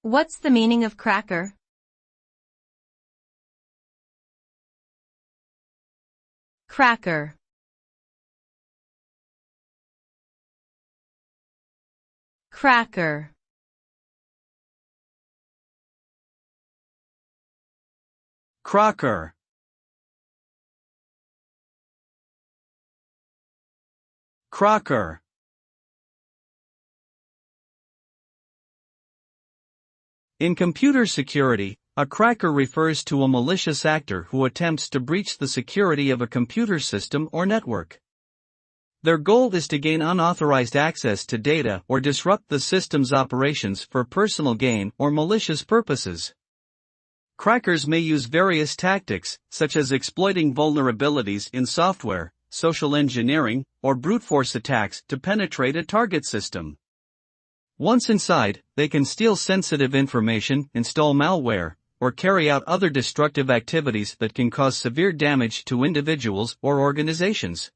What's the meaning of cracker? Cracker. Cracker. Crocker. Crocker. In computer security, a cracker refers to a malicious actor who attempts to breach the security of a computer system or network. Their goal is to gain unauthorized access to data or disrupt the system's operations for personal gain or malicious purposes. Crackers may use various tactics, such as exploiting vulnerabilities in software, social engineering, or brute force attacks to penetrate a target system. Once inside, they can steal sensitive information, install malware, or carry out other destructive activities that can cause severe damage to individuals or organizations.